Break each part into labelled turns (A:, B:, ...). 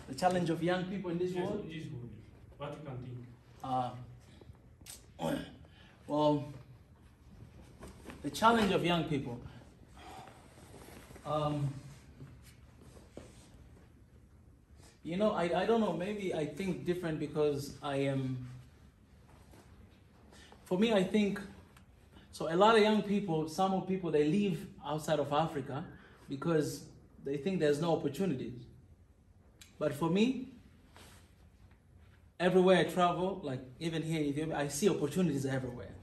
A: The challenge of young people in this world?
B: It is good. What you can think?
A: Well, the challenge of young people. You know, I don't know, maybe I think different because I am, for me I think, so a lot of young people, some of people, they live outside of Africa because they think there's no opportunities. But for me, everywhere I travel, like even here in Ethiopia, I see opportunities everywhere.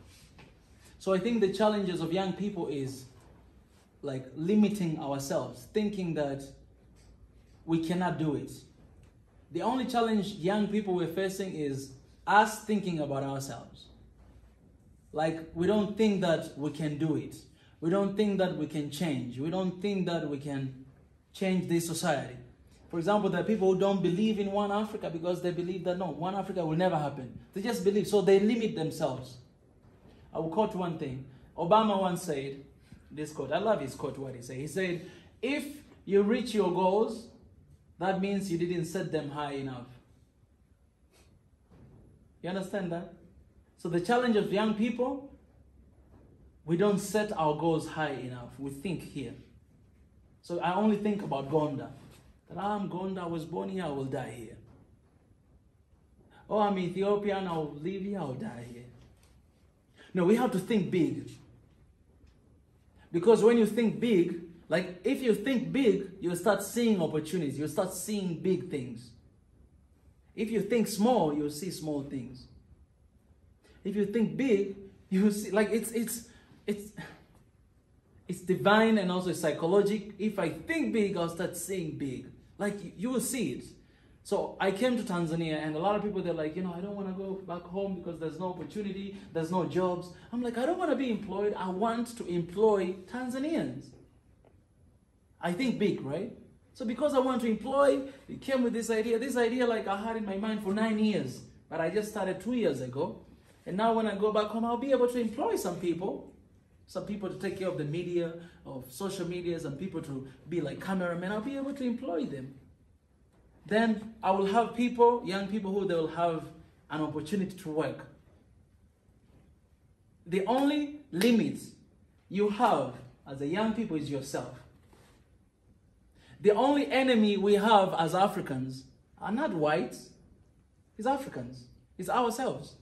A: So I think the challenges of young people is like limiting ourselves, thinking that we cannot do it. The only challenge young people we're facing is us thinking about ourselves. Like, we don't think that we can do it. We don't think that we can change. We don't think that we can change this society. For example, there are people who don't believe in one Africa because they believe that no, one Africa will never happen. They just believe, so they limit themselves. I will quote one thing. Obama once said, this quote, I love his quote, what he said. He said, if you reach your goals, that means you didn't set them high enough. You understand that? So the challenge of young people, we don't set our goals high enough. We think here. So I only think about Gonda. That I'm Gonda, I was born here, I will die here. Oh, I'm Ethiopian, I will live here, I will die here. No, we have to think big. Because when you think big, like if you think big, you'll start seeing opportunities. You'll start seeing big things. If you think small, you'll see small things. If you think big, you'll see, like it's divine and also psychological. If I think big, I'll start seeing big. Like you will see it. So I came to Tanzania and a lot of people, they're like, you know, I don't want to go back home because there's no opportunity, there's no jobs. I'm like, I don't want to be employed. I want to employ Tanzanians. I think big, right? So because I want to employ, it came with this idea like I had in my mind for 9 years, but I just started 2 years ago. And now when I go back home, I'll be able to employ some people to take care of the media, of social media, some people to be like cameramen. I'll be able to employ them. Then I will have people, young people who they will have an opportunity to work. The only limit you have as a young people is yourself. The only enemy we have as Africans are not whites, it's Africans, it's ourselves.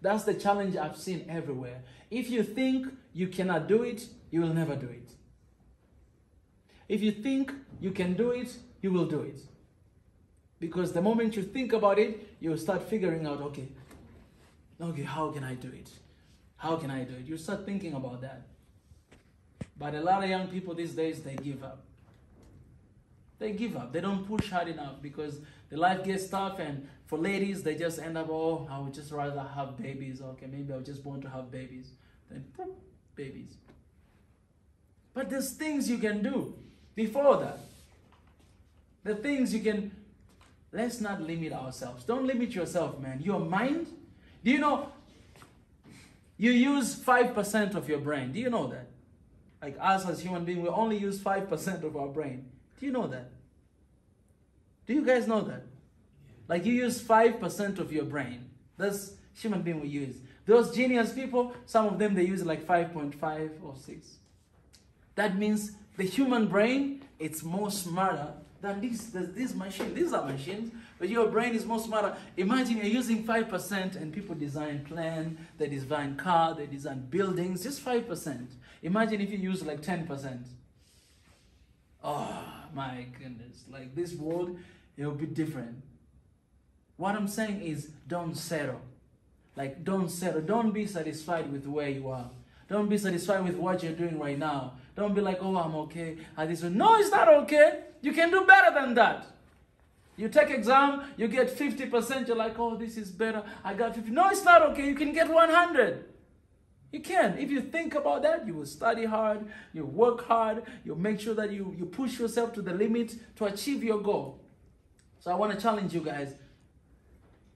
A: That's the challenge I've seen everywhere. If you think you cannot do it, you will never do it. If you think you can do it, you will do it. Because the moment you think about it, you'll start figuring out, okay, how can I do it? How can I do it? You start thinking about that. But a lot of young people these days, they give up. They give up. They don't push hard enough because the life gets tough, and for ladies, they just end up, oh, I would just rather have babies. Okay, maybe I was just born to have babies. Then, boom, babies. But there's things you can do before that. The things you can, let's not limit ourselves. Don't limit yourself, man. Your mind, do you know, you use 5% of your brain. Do you know that? Like us as human beings, we only use 5% of our brain. Do you know that? Do you guys know that? Like you use 5% of your brain. That's human being we use. Those genius people, some of them, they use like 5.5 or 6. That means the human brain, it's more smarter than this machine. These are machines, but your brain is more smarter. Imagine you're using 5% and people design plan, they design car, they design buildings, just 5%. Imagine if you use like 10%. Oh my goodness, like this world, it will be different. What I'm saying is don't settle. Like don't settle, don't be satisfied with where you are. Don't be satisfied with what you're doing right now. Don't be like, oh, I'm okay at this one. No, it's not okay. You can do better than that. You take exam, you get 50%, you're like, oh, this is better. I got 50. No, it's not okay. You can get 100. You can. If you think about that, you will study hard, you work hard, you make sure that you push yourself to the limit to achieve your goal. So I want to challenge you guys.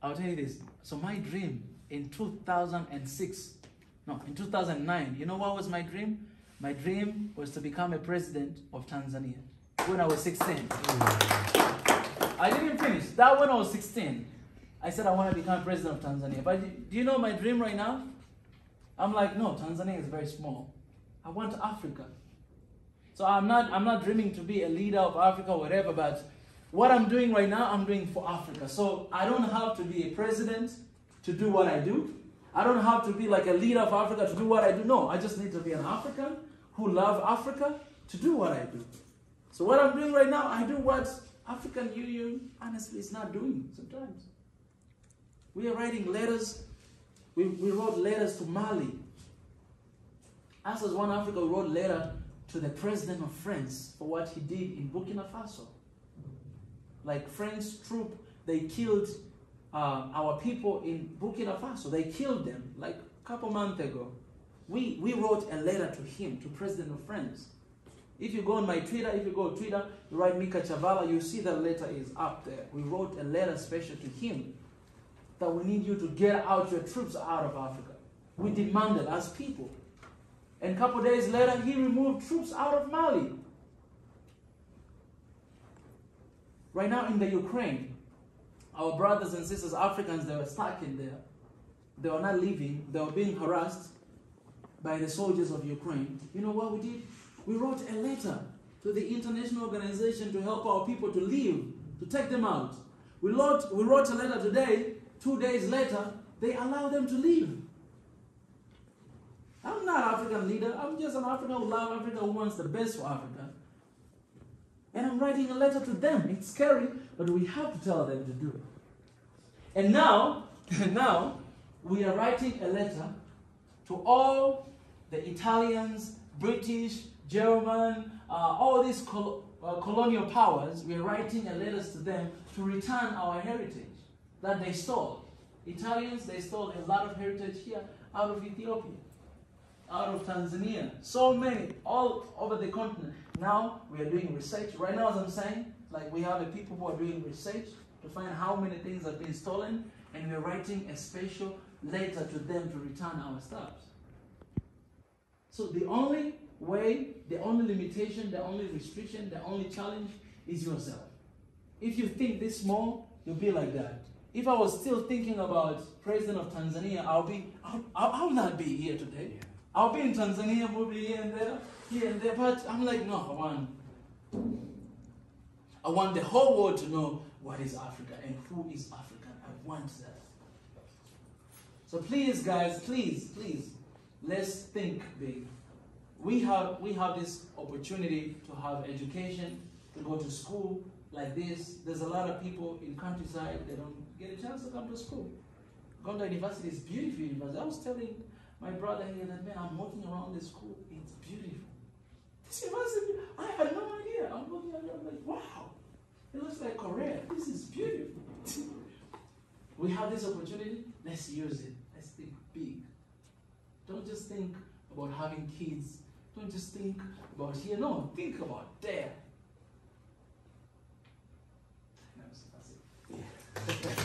A: I'll tell you this. So my dream in 2009, you know what was my dream? My dream was to become a president of Tanzania. when I was 16. I didn't finish. That when I was 16. I said I want to become president of Tanzania. But do you know my dream right now? I'm like, no, Tanzania is very small. I want Africa. So I'm not dreaming to be a leader of Africa or whatever, but what I'm doing right now, I'm doing for Africa. So I don't have to be a president to do what I do. I don't have to be like a leader of Africa to do what I do. No, I just need to be an African who loves Africa to do what I do. So what I'm doing right now, I do what African Union honestly is not doing sometimes. We are writing letters. We wrote letters to Mali. Us as One Africa, we wrote a letter to the president of France for what he did in Burkina Faso. Like French troop, they killed our people in Burkina Faso. They killed them like a couple months ago. We wrote a letter to him, to president of France. If you go on my Twitter, if you go to Twitter, you write Mika Chavala, you see that letter is up there. We wrote a letter special to him that we need you to get out your troops out of Africa. We demanded as people. And a couple days later, he removed troops out of Mali. Right now in the Ukraine, our brothers and sisters, Africans, they were stuck in there. They were not leaving. They were being harassed by the soldiers of Ukraine. You know what we did? We wrote a letter to the international organization to help our people to leave, to take them out. We wrote a letter today. 2 days later, they allow them to leave. I'm not an African leader. I'm just an African who loves Africa, who wants the best for Africa. And I'm writing a letter to them. It's scary, but we have to tell them to do it. And now we are writing a letter to all the Italians, British, German, all these colonial powers. We are writing a letter to them to return our heritage that they stole. Italians, they stole a lot of heritage here out of Ethiopia, out of Tanzania, so many, all over the continent. Now we are doing research. Right now, as I'm saying, like we have a people who are doing research to find how many things have been stolen, and we're writing a special letter to them to return our stuff. So the only way, the only limitation, the only restriction, the only challenge is yourself. If you think this small, you'll be like that. If I was still thinking about president of Tanzania, I'll not be here today. Yeah. I'll be in Tanzania, maybe here and there, but I'm like, no, I want the whole world to know what is Africa and who is African. I want that. So please, guys, please, let's think big. We have this opportunity to have education, to go to school like this. There's a lot of people in countryside, they don't get a chance to come to school. Going to university is beautiful university. I was telling my brother here that, man, I'm walking around the school, it's beautiful. This university, I had no idea. I'm looking at it, I'm like, wow, it looks like Korea. This is beautiful. We have this opportunity, let's use it. Let's think big. Don't just think about having kids. Don't just think about here. No, think about there. That's it. Yeah.